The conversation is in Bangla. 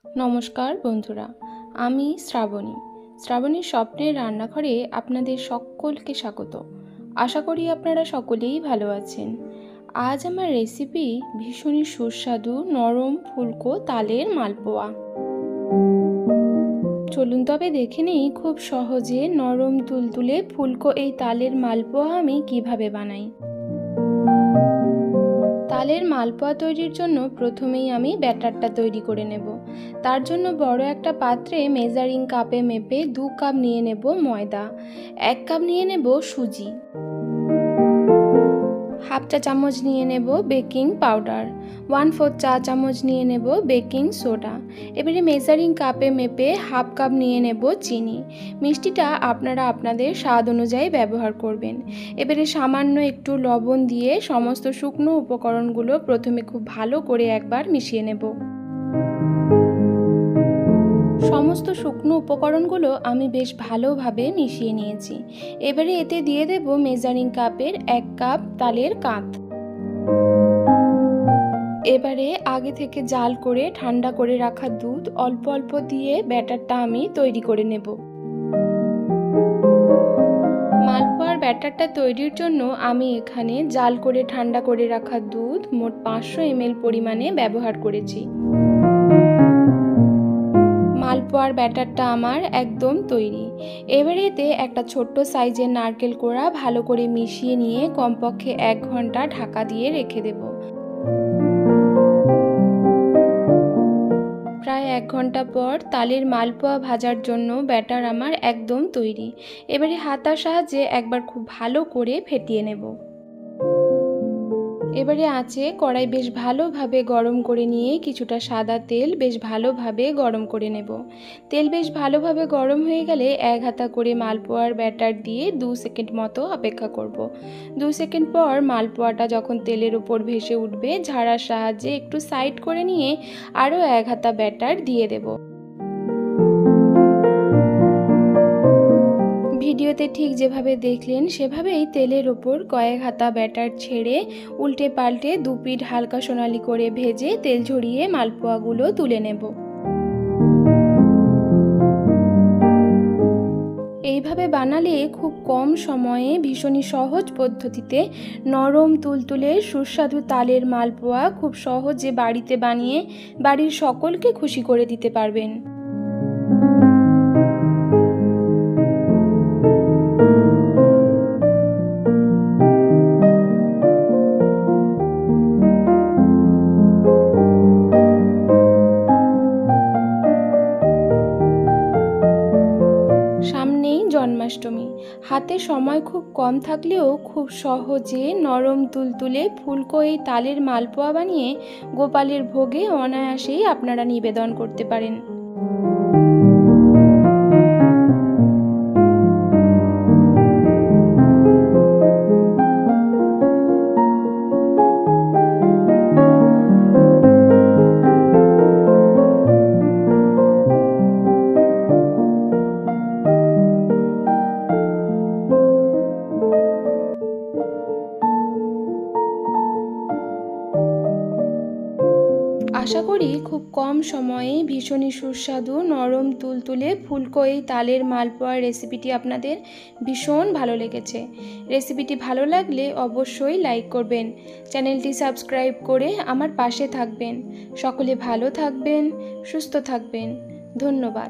নমস্কার বন্ধুরা, আমি শ্রাবণীর স্বপ্নের রান্নাঘরে আপনাদের সকলকে স্বাগত। আশা করি আপনারা সকলেই ভালো আছেন। আজ আমার রেসিপি ভীষণই সুস্বাদু নরম ফুলকো তালের মালপোয়া। চলুন তবে দেখে নিই খুব সহজে নরম তুলতুলে ফুলকো এই তালের মালপোয়া আমি কিভাবে বানাই। তালের মালপোয়া তৈরির জন্য প্রথমেই আমি ব্যাটারটা তৈরি করে নেব। তার জন্য বড় একটা পাত্রে মেজারিং কাপে মেপে 2 কাপ নিয়ে নেব ময়দা, 1 কাপ নিয়ে নেব সুজি, হাফ চা চামচ নিয়ে নেব বেকিং পাউডার, 1/4 চা চামচ নিয়ে নেব বেকিং সোডা। এবারে মেজারিং কাপে মেপে হাফ কাপ নিয়ে নেব চিনি। মিষ্টিটা আপনারা আপনাদের স্বাদ অনুযায়ী ব্যবহার করবেন। এবারে সামান্য একটু লবণ দিয়ে সমস্ত শুকনো উপকরণগুলো প্রথমে খুব ভালো করে একবার মিশিয়ে নেব। সমস্ত শুকনো উপকরণগুলো আমি বেশ ভালোভাবে মিশিয়ে নিয়েছি। এবারে এতে দিয়ে দেব মেজারিং কাপের 1 কাপ তালের কাঁথ। এবারে আগে থেকে জাল করে ঠান্ডা করে রাখা দুধ অল্প অল্প দিয়ে ব্যাটারটা আমি তৈরি করে নেব। মালপোয়ার ব্যাটারটা তৈরির জন্য আমি এখানে জাল করে ঠান্ডা করে রাখা দুধ মোট 500 ml পরিমাণে ব্যবহার করেছি। মালপোয়ার ব্যাটারটা আমার একদম তৈরি। এবারে এতে একটা ছোট্ট সাইজের নারকেল কোড়া ভালো করে মিশিয়ে নিয়ে কমপক্ষে 1 ঘন্টা ঢাকা দিয়ে রেখে দেব। প্রায় 1 ঘন্টা পর তালের মালপোয়া ভাজার জন্য ব্যাটার আমার একদম তৈরি। এবারে হাতার সাহায্যে একবার খুব ভালো করে ফেটিয়ে নেব। এবারে আঁচে কড়াই বেশ ভালোভাবে গরম করে নিয়ে কিছুটা সাদা তেল বেশ ভালোভাবে গরম করে নেব। তেল বেশ ভালোভাবে গরম হয়ে গেলে 1 হাতা করে মালপোয়ার ব্যাটার দিয়ে 2 সেকেন্ড মতো অপেক্ষা করব। 2 সেকেন্ড পর মালপোয়াটা যখন তেলের উপর ভেসে উঠবে ঝাড়ার সাহায্যে একটু সাইড করে নিয়ে আরও 1 হাতা ব্যাটার দিয়ে দেব। ভিডিওতে ঠিক যেভাবে দেখলেন সেভাবেই তেলের ওপর কয়েক হাতা ব্যাটার ছেড়ে উল্টে পাল্টে 2 পিঠ হালকা সোনালি করে ভেজে তেল ঝরিয়ে মালপোয়াগুলো তুলে নেব। এইভাবে বানালে খুব কম সময়ে ভীষণই সহজ পদ্ধতিতে নরম তুলতুলে সুস্বাদু তালের মালপোয়া খুব সহজে বাড়িতে বানিয়ে বাড়ির সকলকে খুশি করে দিতে পারবেন। সামনেই জন্মাষ্টমী, হাতে সময় খুব কম থাকলেও খুব সহজে নরম তুলতুলে ফুলকো এই তালের মালপোয়া বানিয়ে গোপালের ভোগে অনায়াসেই আপনারা নিবেদন করতে পারেন। আশা করি খুব কম সময়ে ভীষণই সুস্বাদু নরম তুলতুলে ফুলকো এই তালের মালপোয়ার রেসিপিটি আপনাদের ভীষণ ভালো লেগেছে। রেসিপিটি ভালো লাগলে অবশ্যই লাইক করবেন, চ্যানেলটি সাবস্ক্রাইব করে আমার পাশে থাকবেন। সকলে ভালো থাকবেন, সুস্থ থাকবেন। ধন্যবাদ।